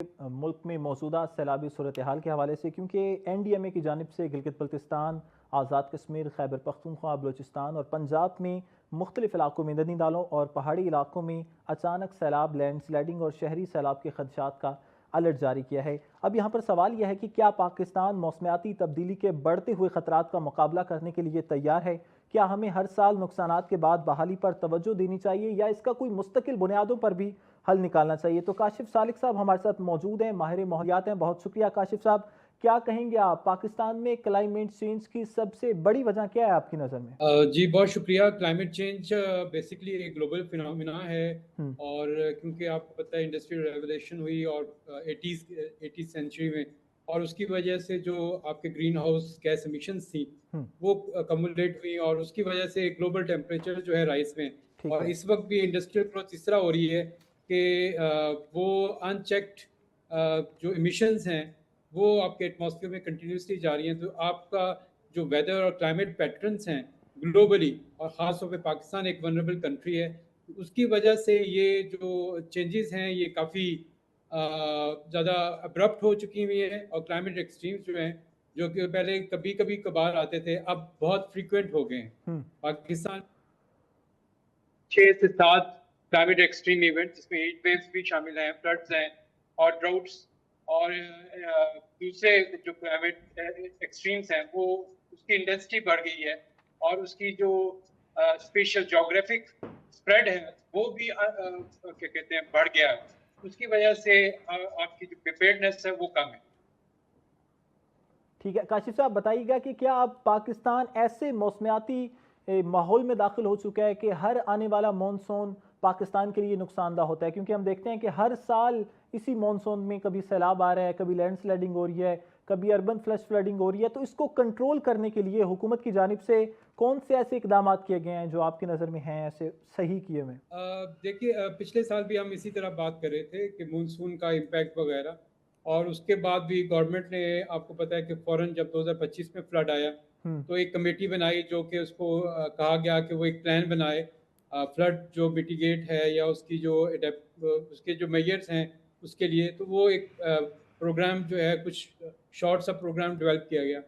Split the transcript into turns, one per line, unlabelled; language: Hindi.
मुल्क में मौजूदा सैलाबी सूरत हाल के हवाले से, क्योंकि NDMA की जानिब से गिलगित बल्तिस्तान, आज़ाद कश्मीर, खैबर पख्तूनख्वा, बलूचिस्तान और पंजाब में मुख्तलिफ इलाकों में नदी नालों और पहाड़ी इलाकों में अचानक सैलाब, लैंड स्लाइडिंग और शहरी सैलाब के खदशात का अलर्ट जारी किया है। अब यहाँ पर सवाल यह है कि क्या पाकिस्तान मौसमियाती तब्दीली के बढ़ते हुए खतरात का मुकाबला करने के लिए तैयार है? क्या हमें हर साल नुकसानात के बाद बहाली पर तवज्जो देनी चाहिए या इसका कोई मुस्तकिल बुनियादों पर भी हल निकालना चाहिए? तो काशिफ सालिक साहब हमारे साथ मौजूद हैं, माहिर माहौलियात हैं। बहुत शुक्रिया काशिफ साहब। क्या कहेंगे आप, पाकिस्तान में क्लाइमेट चेंज की सबसे बड़ी वजह क्या है आपकी नज़र में?
जी बहुत शुक्रिया। क्लाइमेट चेंज बेसिकली एक ग्लोबल फिनोमिना है।
हम्म।
और क्योंकि आपको पता है इंडस्ट्रियल रेवोल्यूशन हुई और एटीज़ सेंचुरी में, और उसकी वजह से जो आपके ग्रीन हाउस गैस एमिशंस थी
हम्म।
वो कम्युलेट हुई, और उसकी वजह से ग्लोबल टेम्परेचर जो है राइज में।
ठीक
और
है।
इस वक्त भी इंडस्ट्रियल ग्रोथ इस तरह हो रही है कि वो अनचेक्ड जो एमिशंस हैं वो आपके एटमॉस्फेयर में कंटिन्यूसली जा रही हैं। तो आपका जो वेदर और क्लाइमेट पैटर्न्स हैं ग्लोबली, और ख़ास तौर पे पाकिस्तान एक वनरेबल कंट्री है, उसकी वजह से ये जो चेंजेस हैं ये काफ़ी ज़्यादा अब्रप्ट हो चुकी हुई है। और क्लाइमेट एक्सट्रीम्स जो हैं, जो कि पहले कभी कभी कभार आते थे, अब बहुत फ्रीक्वेंट हो गए हैं।
हम्म।
पाकिस्तान 6 से 7 क्लाइमेट एक्सट्रीम इवेंट, जिसमें हीट वेव्स भी शामिल हैं, फ्लड्स हैं और ड्राउट्स, और दूसरे जो क्लाइमेट एक्सट्रीम्स हैं वो उसकी इंटेंसिटी बढ़ गई है, और उसकी जो स्पेशल जोग्राफिक स्प्रेड है वो भी क्या कहते हैं बढ़ गया है। उसकी वजह से आपकी जो प्रिपेयर्डनेस है वो कम है।
ठीक है काशिफ साहब, बताइएगा कि क्या अब पाकिस्तान ऐसे मौसमियाती माहौल में दाखिल हो चुका है कि हर आने वाला मानसून पाकिस्तान के लिए नुकसानदा होता है? क्योंकि हम देखते हैं कि हर साल इसी मानसून में कभी सैलाब आ रहा है, कभी लैंड स्लाइडिंग हो रही है, कभी अर्बन फ्लश फ्लडिंग हो रही है। तो इसको कंट्रोल करने के लिए हुकूमत की जानिब से कौन से ऐसे इकदाम किए गए हैं जो आपकी नज़र में हैं ऐसे सही किए हुए?
देखिए, पिछले साल भी हम इसी तरह बात कर रहे थे कि मानसून का इम्पैक्ट वगैरह, और उसके बाद भी गवर्नमेंट ने, आपको पता है कि फ़ौरन जब 2025 में फ्लड आया
हम्म।
तो एक कमेटी बनाई, जो कि उसको कहा गया कि वो एक प्लान बनाए फ्लड जो मिटिगेट है या उसकी जो उसके जो मेजर्स हैं उसके लिए। तो वो एक प्रोग्राम जो है, कुछ शॉर्ट सा प्रोग्राम डेवलप किया गया।